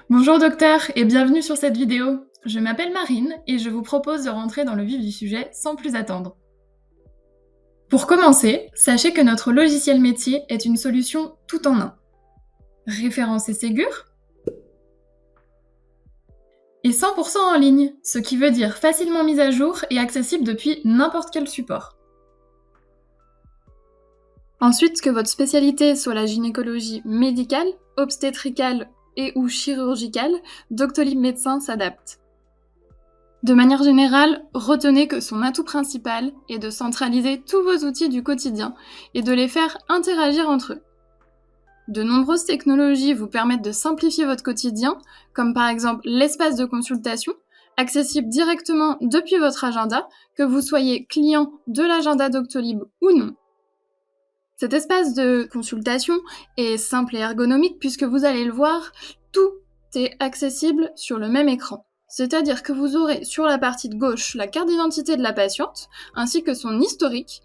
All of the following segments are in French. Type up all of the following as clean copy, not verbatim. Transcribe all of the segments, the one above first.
Bonjour docteur et bienvenue sur cette vidéo. Je m'appelle Marine et je vous propose de rentrer dans le vif du sujet sans plus attendre. Pour commencer, sachez que notre logiciel métier est une solution tout en un. Référencé Ségur et 100% en ligne, ce qui veut dire facilement mise à jour et accessible depuis n'importe quel support. Ensuite, que votre spécialité soit la gynécologie médicale, obstétricale et ou chirurgicale, Doctolib Médecin s'adapte. De manière générale, retenez que son atout principal est de centraliser tous vos outils du quotidien et de les faire interagir entre eux. De nombreuses technologies vous permettent de simplifier votre quotidien, comme par exemple l'espace de consultation, accessible directement depuis votre agenda, que vous soyez client de l'agenda Doctolib ou non. Cet espace de consultation est simple et ergonomique puisque vous allez le voir, tout est accessible sur le même écran. C'est-à-dire que vous aurez sur la partie de gauche la carte d'identité de la patiente, ainsi que son historique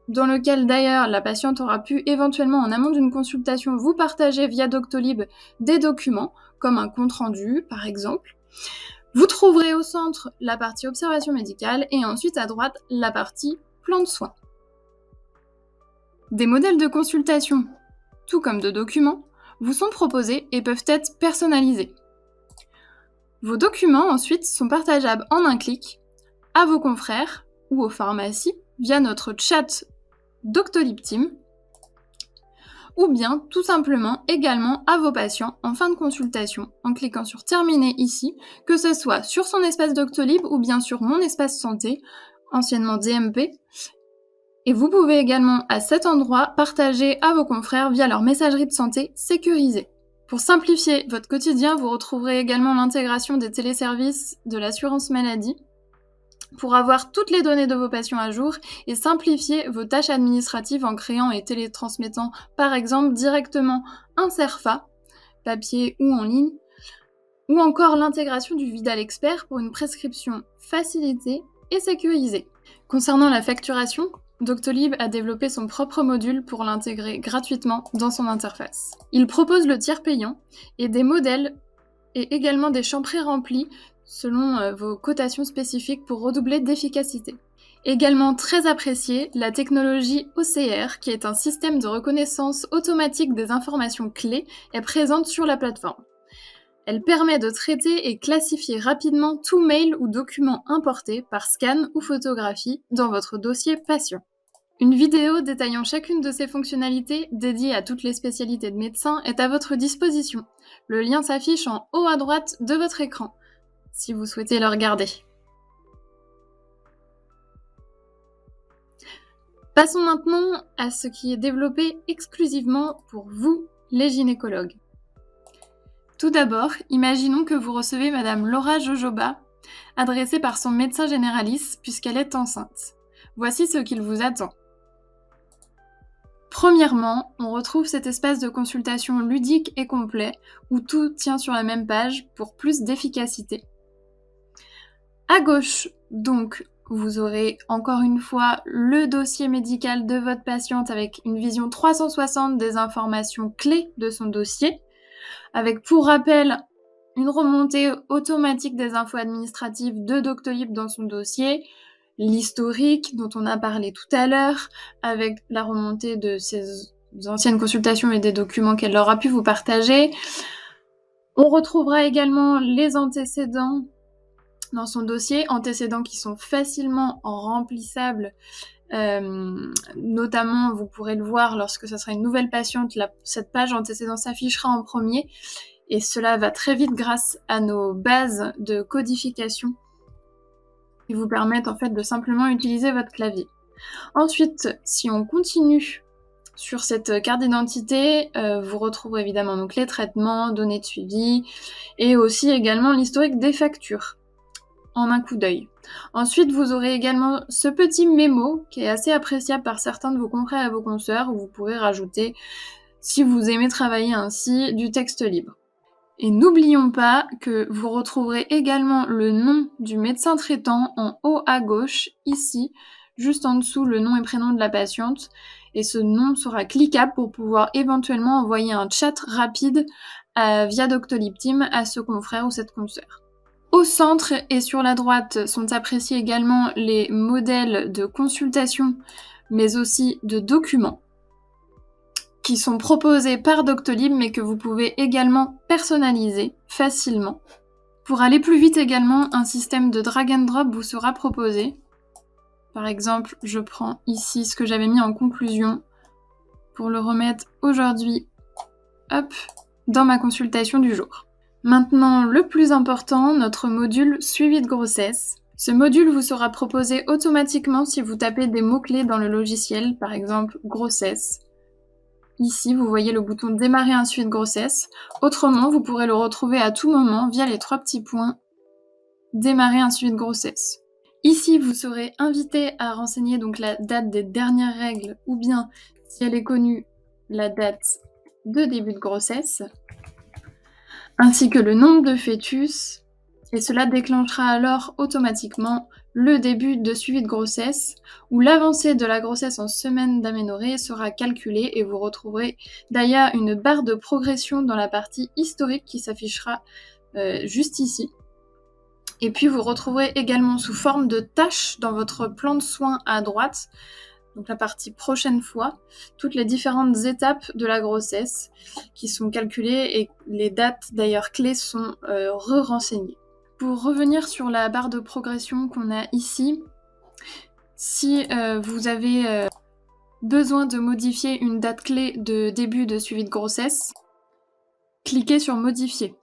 dans lequel d'ailleurs la patiente aura pu éventuellement en amont d'une consultation vous partager via Doctolib des documents, comme un compte-rendu par exemple. Vous trouverez au centre la partie observation médicale et ensuite à droite la partie plan de soins. Des modèles de consultation, tout comme de documents, vous sont proposés et peuvent être personnalisés. Vos documents ensuite sont partageables en un clic à vos confrères ou aux pharmacies via notre chat Doctolib Team ou bien tout simplement également à vos patients en fin de consultation en cliquant sur terminer ici, que ce soit sur son espace Doctolib ou bien sur mon espace santé, anciennement DMP. Et vous pouvez également à cet endroit partager à vos confrères via leur messagerie de santé sécurisée. Pour simplifier votre quotidien, vous retrouverez également l'intégration des téléservices de l'assurance maladie pour avoir toutes les données de vos patients à jour et simplifier vos tâches administratives en créant et télétransmettant par exemple directement un CERFA, papier ou en ligne, ou encore l'intégration du Vidal Expert pour une prescription facilitée et sécurisée. Concernant la facturation, Doctolib a développé son propre module pour l'intégrer gratuitement dans son interface. Il propose le tiers payant et des modèles et également des champs pré-remplis selon vos cotations spécifiques pour redoubler d'efficacité. Également très appréciée, la technologie OCR, qui est un système de reconnaissance automatique des informations clés, est présente sur la plateforme. Elle permet de traiter et classifier rapidement tout mail ou document importé par scan ou photographie dans votre dossier patient. Une vidéo détaillant chacune de ces fonctionnalités, dédiée à toutes les spécialités de médecins, est à votre disposition. Le lien s'affiche en haut à droite de votre écran, si vous souhaitez le regarder. Passons maintenant à ce qui est développé exclusivement pour vous, les gynécologues. Tout d'abord, imaginons que vous recevez Madame Laura Jojoba, adressée par son médecin généraliste puisqu'elle est enceinte. Voici ce qu'il vous attend. Premièrement, on retrouve cet espace de consultation ludique et complet où tout tient sur la même page pour plus d'efficacité. À gauche, donc, vous aurez encore une fois le dossier médical de votre patiente avec une vision 360 des informations clés de son dossier, avec pour rappel une remontée automatique des infos administratives de Doctolib dans son dossier, l'historique dont on a parlé tout à l'heure, avec la remontée de ses anciennes consultations et des documents qu'elle aura pu vous partager. On retrouvera également les antécédents dans son dossier, antécédents qui sont facilement remplissables. Notamment, vous pourrez le voir lorsque ce sera une nouvelle patiente, cette page antécédents s'affichera en premier et cela va très vite grâce à nos bases de codification qui vous permettent en fait de simplement utiliser votre clavier. Ensuite, si on continue sur cette carte d'identité, vous retrouverez évidemment donc les traitements, données de suivi et aussi également l'historique des factures en un coup d'œil. Ensuite, vous aurez également ce petit mémo qui est assez appréciable par certains de vos confrères et vos consoeurs où vous pourrez rajouter, si vous aimez travailler ainsi, du texte libre. Et n'oublions pas que vous retrouverez également le nom du médecin traitant en haut à gauche, ici, juste en dessous le nom et prénom de la patiente. Et ce nom sera cliquable pour pouvoir éventuellement envoyer un chat rapide via Doctolib Team à ce confrère ou cette consoeur. Au centre et sur la droite sont appréciés également les modèles de consultation, mais aussi de documents, qui sont proposés par Doctolib, mais que vous pouvez également personnaliser facilement. Pour aller plus vite également, un système de drag and drop vous sera proposé. Par exemple, je prends ici ce que j'avais mis en conclusion pour le remettre aujourd'hui, hop, dans ma consultation du jour. Maintenant, le plus important, notre module suivi de grossesse. Ce module vous sera proposé automatiquement si vous tapez des mots-clés dans le logiciel, par exemple grossesse. Ici, vous voyez le bouton démarrer un suivi de grossesse. Autrement, vous pourrez le retrouver à tout moment via les 3 petits points démarrer un suivi de grossesse. Ici, vous serez invité à renseigner donc la date des dernières règles ou bien, si elle est connue, la date de début de grossesse, ainsi que le nombre de fœtus, et cela déclenchera alors automatiquement le début de suivi de grossesse, où l'avancée de la grossesse en semaines d'aménorrhée sera calculée et vous retrouverez d'ailleurs une barre de progression dans la partie historique qui s'affichera juste ici. Et puis vous retrouverez également sous forme de tâches dans votre plan de soins à droite, donc la partie prochaine fois, toutes les différentes étapes de la grossesse qui sont calculées et les dates d'ailleurs clés sont re-renseignées. Pour revenir sur la barre de progression qu'on a ici, si vous avez besoin de modifier une date clé de début de suivi de grossesse, cliquez sur modifier.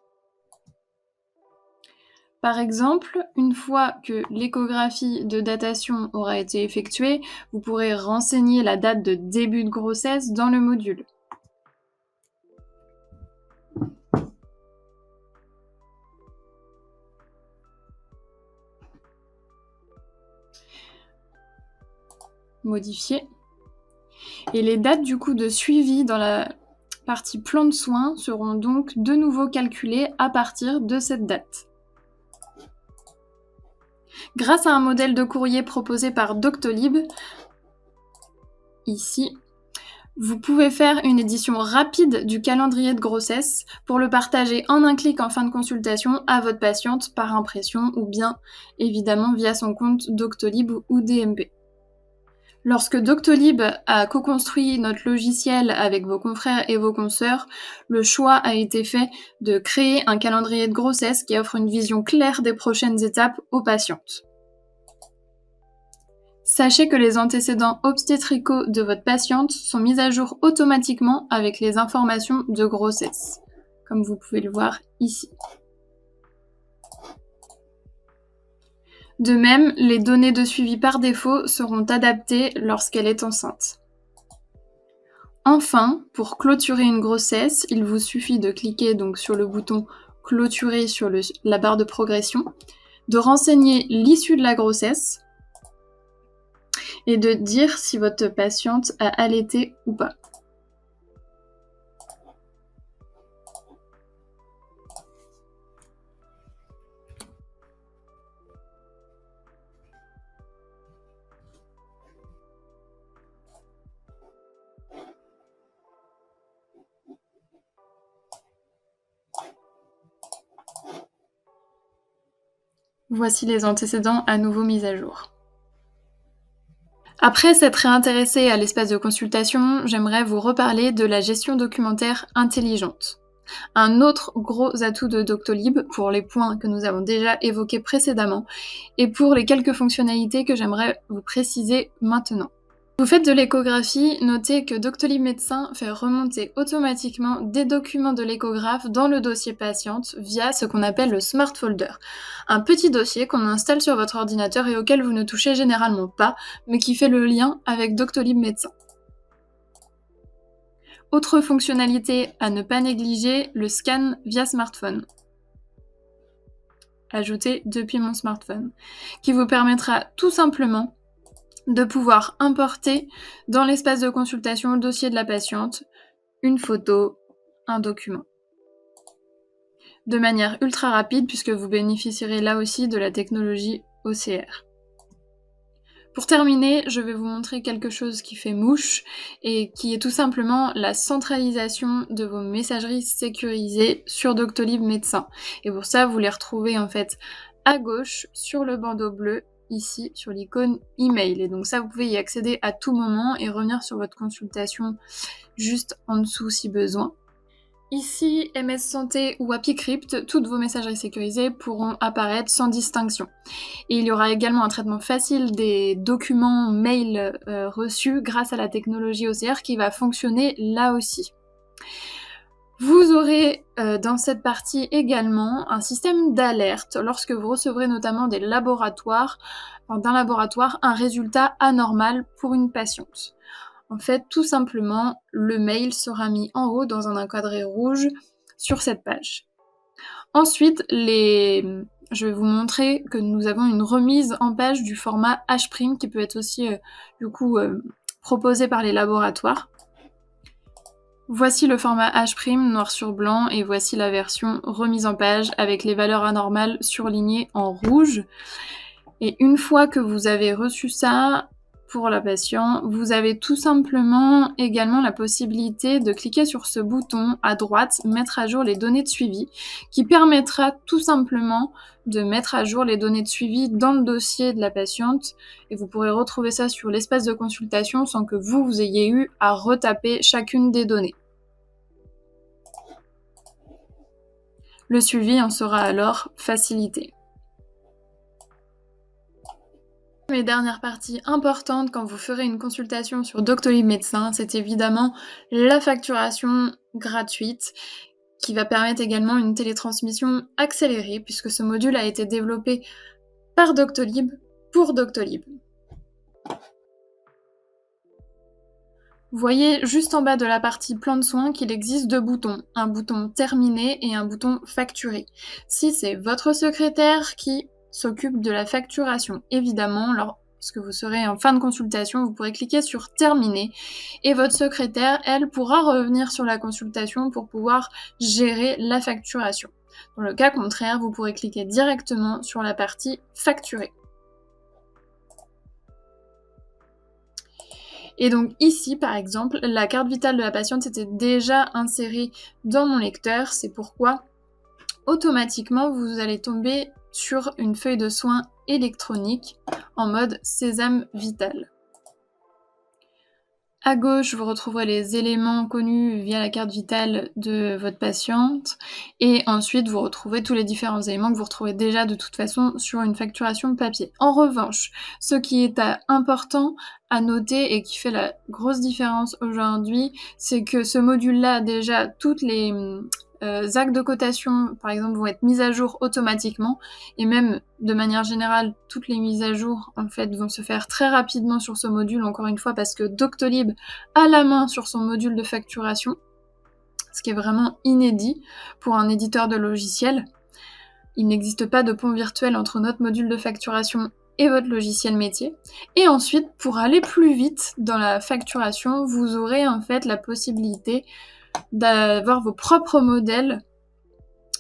Par exemple, une fois que l'échographie de datation aura été effectuée, vous pourrez renseigner la date de début de grossesse dans le module. Modifier. Et les dates du coup de suivi dans la partie plan de soins seront donc de nouveau calculées à partir de cette date. Grâce à un modèle de courrier proposé par Doctolib, ici, vous pouvez faire une édition rapide du calendrier de grossesse pour le partager en un clic en fin de consultation à votre patiente par impression ou bien évidemment via son compte Doctolib ou DMP. Lorsque Doctolib a co-construit notre logiciel avec vos confrères et vos consoeurs, le choix a été fait de créer un calendrier de grossesse qui offre une vision claire des prochaines étapes aux patientes. Sachez que les antécédents obstétricaux de votre patiente sont mis à jour automatiquement avec les informations de grossesse, comme vous pouvez le voir ici. De même, les données de suivi par défaut seront adaptées lorsqu'elle est enceinte. Enfin, pour clôturer une grossesse, il vous suffit de cliquer donc sur le bouton « Clôturer » sur la barre de progression, de renseigner l'issue de la grossesse et de dire si votre patiente a allaité ou pas. Voici les antécédents à nouveau mis à jour. Après s'être réintéressé à l'espace de consultation, j'aimerais vous reparler de la gestion documentaire intelligente. Un autre gros atout de Doctolib pour les points que nous avons déjà évoqués précédemment et pour les quelques fonctionnalités que j'aimerais vous préciser maintenant. Vous faites de l'échographie, notez que Doctolib Médecin fait remonter automatiquement des documents de l'échographe dans le dossier patiente via ce qu'on appelle le Smart Folder, un petit dossier qu'on installe sur votre ordinateur et auquel vous ne touchez généralement pas, mais qui fait le lien avec Doctolib Médecin. Autre fonctionnalité à ne pas négliger, le scan via smartphone. Ajouté depuis mon smartphone, qui vous permettra tout simplement de pouvoir importer dans l'espace de consultation le dossier de la patiente, une photo, un document. De manière ultra rapide puisque vous bénéficierez là aussi de la technologie OCR. Pour terminer, je vais vous montrer quelque chose qui fait mouche et qui est tout simplement la centralisation de vos messageries sécurisées sur Doctolib Médecin. Et pour ça, vous les retrouvez en fait à gauche sur le bandeau bleu, ici sur l'icône email. Et donc ça, vous pouvez y accéder à tout moment et revenir sur votre consultation juste en dessous si besoin. Ici, MS Santé ou AppyCrypt, toutes vos messageries sécurisées pourront apparaître sans distinction. Et il y aura également un traitement facile des documents mail reçus grâce à la technologie OCR qui va fonctionner là aussi. Vous aurez dans cette partie également un système d'alerte lorsque vous recevrez notamment d'un laboratoire un résultat anormal pour une patiente. En fait, tout simplement, le mail sera mis en haut dans un encadré rouge sur cette page. Ensuite, je vais vous montrer que nous avons une remise en page du format H' qui peut être aussi proposé par les laboratoires. Voici le format H' noir sur blanc et voici la version remise en page avec les valeurs anormales surlignées en rouge. Et une fois que vous avez reçu ça pour la patiente, vous avez tout simplement également la possibilité de cliquer sur ce bouton à droite, mettre à jour les données de suivi, qui permettra tout simplement de mettre à jour les données de suivi dans le dossier de la patiente et vous pourrez retrouver ça sur l'espace de consultation sans que vous ayez eu à retaper chacune des données. Le suivi en sera alors facilité. Les dernières parties importantes quand vous ferez une consultation sur Doctolib Médecin, c'est évidemment la facturation gratuite qui va permettre également une télétransmission accélérée puisque ce module a été développé par Doctolib pour Doctolib. Vous voyez juste en bas de la partie plan de soins qu'il existe deux boutons, un bouton terminé et un bouton facturé. Si c'est votre secrétaire qui s'occupe de la facturation, évidemment, lorsque vous serez en fin de consultation, vous pourrez cliquer sur terminer et votre secrétaire, elle, pourra revenir sur la consultation pour pouvoir gérer la facturation. Dans le cas contraire, vous pourrez cliquer directement sur la partie facturée. Et donc ici, par exemple, la carte vitale de la patiente était déjà insérée dans mon lecteur. C'est pourquoi, automatiquement, vous allez tomber sur une feuille de soins électronique en mode Sésame Vital. À gauche, vous retrouverez les éléments connus via la carte vitale de votre patiente. Et ensuite, vous retrouvez tous les différents éléments que vous retrouvez déjà de toute façon sur une facturation papier. En revanche, ce qui est important à noter et qui fait la grosse différence aujourd'hui, c'est que ce module-là, déjà, toutes les actes de cotation, par exemple, vont être mis à jour automatiquement. Et même, de manière générale, toutes les mises à jour, en fait, vont se faire très rapidement sur ce module, encore une fois, parce que Doctolib a la main sur son module de facturation, ce qui est vraiment inédit pour un éditeur de logiciel. Il n'existe pas de pont virtuel entre notre module de facturation et votre logiciel métier. Et ensuite, pour aller plus vite dans la facturation, vous aurez en fait la possibilité d'avoir vos propres modèles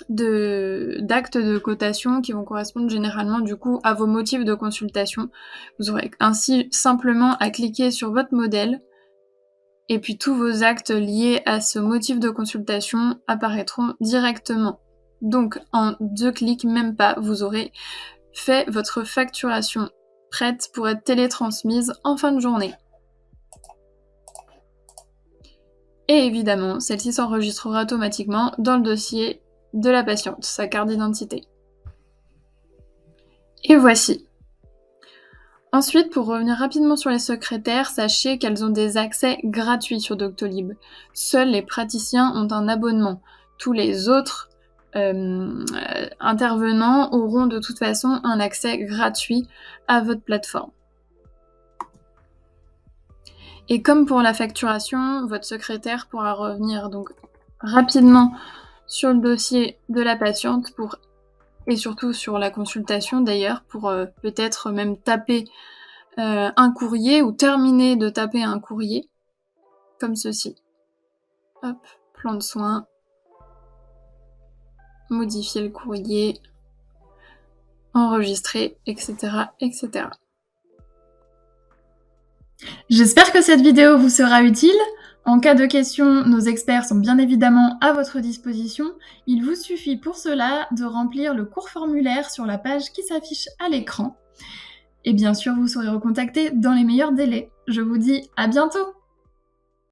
d'actes de cotation qui vont correspondre généralement du coup à vos motifs de consultation. Vous aurez ainsi simplement à cliquer sur votre modèle et puis tous vos actes liés à ce motif de consultation apparaîtront directement. Donc en 2 clics, même pas, vous aurez fait votre facturation prête pour être télétransmise en fin de journée. Et évidemment, celle-ci s'enregistrera automatiquement dans le dossier de la patiente, sa carte d'identité. Et voici. Ensuite, pour revenir rapidement sur les secrétaires, sachez qu'elles ont des accès gratuits sur Doctolib. Seuls les praticiens ont un abonnement. Tous les autres intervenants auront de toute façon un accès gratuit à votre plateforme. Et comme pour la facturation, votre secrétaire pourra revenir donc rapidement sur le dossier de la patiente et surtout sur la consultation d'ailleurs, pour peut-être même taper un courrier ou terminer de taper un courrier, comme ceci. Hop, plan de soins, modifier le courrier, enregistrer, etc., etc. J'espère que cette vidéo vous sera utile. En cas de questions, nos experts sont bien évidemment à votre disposition. Il vous suffit pour cela de remplir le court formulaire sur la page qui s'affiche à l'écran. Et bien sûr, vous serez recontacté dans les meilleurs délais. Je vous dis à bientôt!